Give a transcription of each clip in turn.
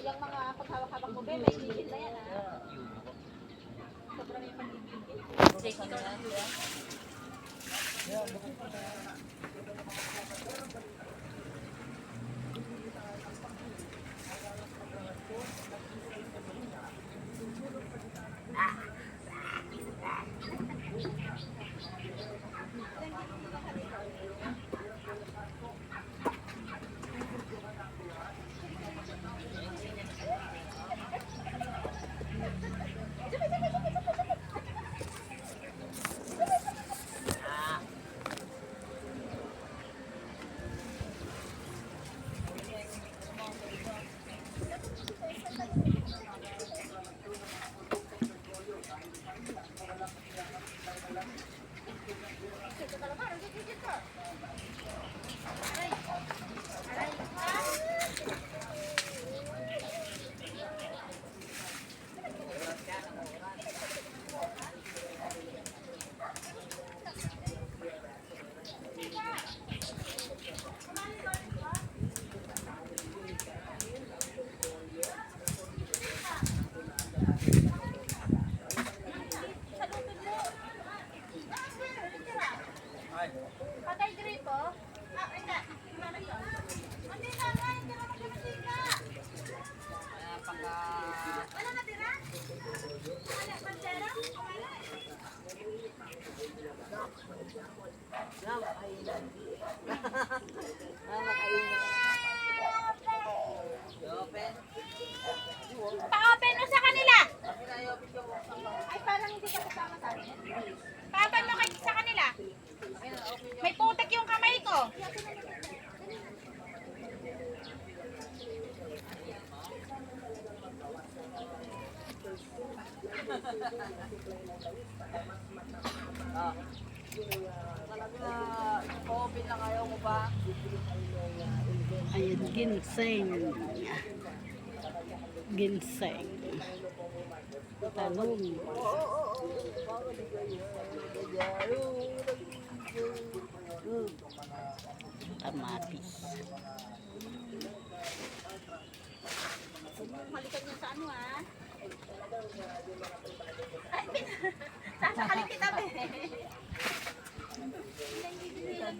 Yung mga paghawak-hawak mo, be, may gigil na yan, ha? Sobrang yung pagigigil. Check ikaw na. Patay gripo? Ah, hindi. Hindi na, hindi na magkakasika. Wala na tira? Wala, pansera? Wala. Pa-open mo sa kanila. Ay, parang hindi ka kasama sa akin. Pa-open mo sa kanila. May putik yung kamay ko. Open lang ayaw mo ba? Ayan, ginseng. Ginseng. Talong. Kamatis. Halikan niyo sa ano, ha? Ay, sasakalik kita, be.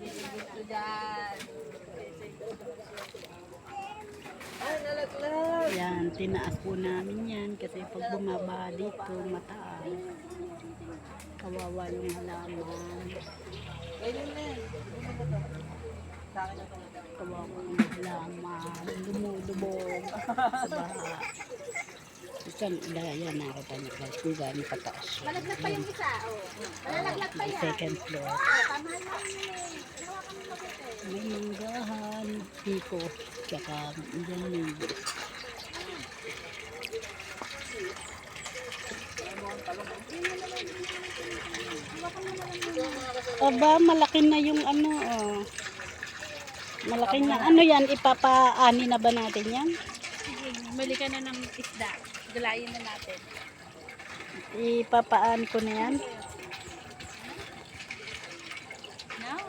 Gusto dyan. Ay, nalaglag. Yan, tinaas po namin yan kasi pag bumaba dito, mataas. Kawawa yung halaman. Ganyan na yan. Sa akin na talaga. Kawawa yung halaman. Lumulubog sa baha. Isang yan, nakita niyo ba kung gano'ng kataas. Malaglag pa yung isa, oh. Malalaglag pa yan. Second floor. Oh, tama lang yun, eh. Ginawa kami mabuti. May manggahan, piko, tsaka ganyan. Aba, malaki na yung ano, oh. Malaki na. Ano yan, ipapaani na ba natin yan? Bumili ka na ng isda. Gulayin na natin. Ipapaani ko na yan. No.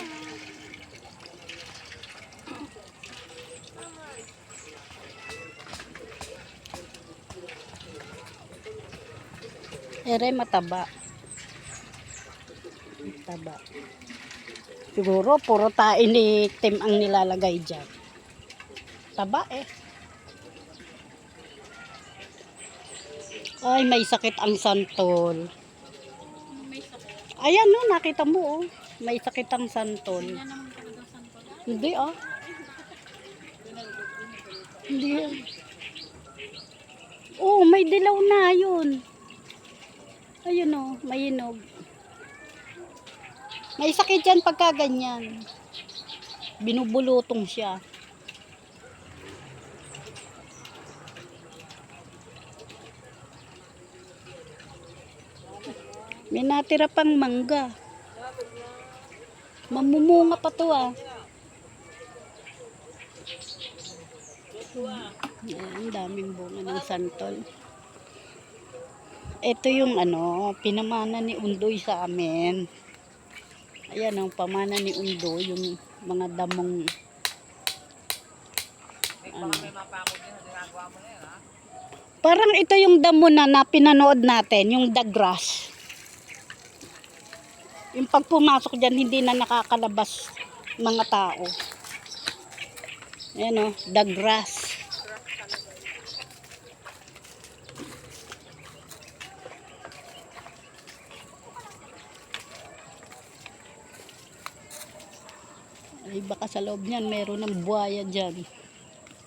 Ere, mataba. Mataba. Siguro, puro tain ni Tim ang nilalagay dyan. Taba eh. Ay, may sakit ang santol. May sakit. Ayan no, nakita mo oh. May sakit ang santol. Yan naman talaga santol. Hindi ah. Hindi. Oh, may dilaw na yun. Ayun oh, may hinog. May sakit yan pagka ganyan. Binubulutong siya. May natira pang mangga. Mamumunga pa to ah. Ang daming bunga ng santol. Ito yung ano, pinamana ni Undoy sa amin. Ayan ang pamana ni Undoy, yung mga damong ano. Parang ito yung damo na pinanood natin, yung the grass. Yung pag pumasok dyan, hindi na nakakalabas mga tao. Ayan o, the grass. Ay baka sa loob niyan meron ng buhaya dyan.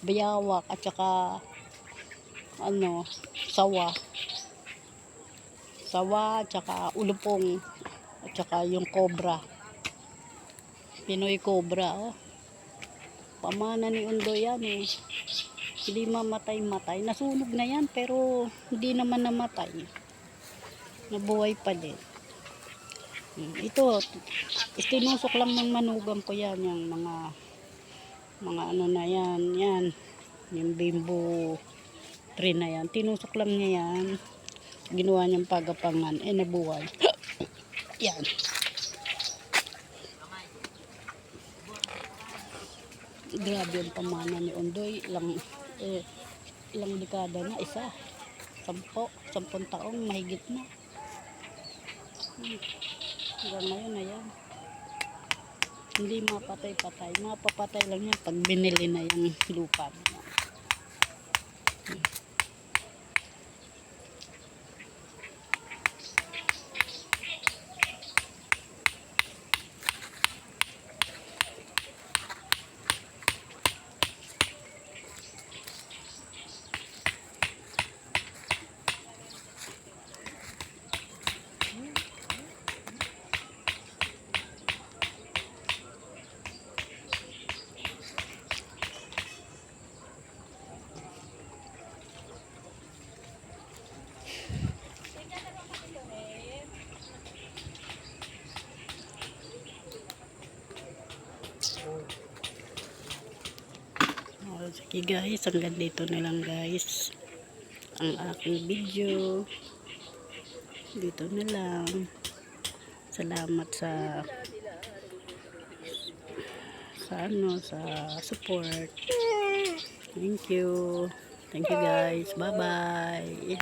Bayawak at saka ano, sawa. Sawa at saka ulupong at saka yung cobra. Pinoy cobra, oh. Pamana ni Undo yan eh. Hindi mamatay-matay. Nasunog na yan pero hindi naman namatay. Nabuhay pa din. Ito, tinusok lang ng manugang ko yan. Yung mga ano na yan. Yan. Yung bimbo tree na yan. Tinusok lang niya yan. Ginawa niyang pagapangan. Eh, nabuhay. Yan. Grabe yung pamana ni Undoy. Ilang dekada na. 10 taong mahigit na. Hanggang ngayon na yan. Hindi mapatay-patay. Mapapatay lang yan pag binili na yung lupa niya. Sige guys, hanggang dito na lang guys ang aking video. Dito na lang. Salamat sa support. Thank you guys. Bye bye.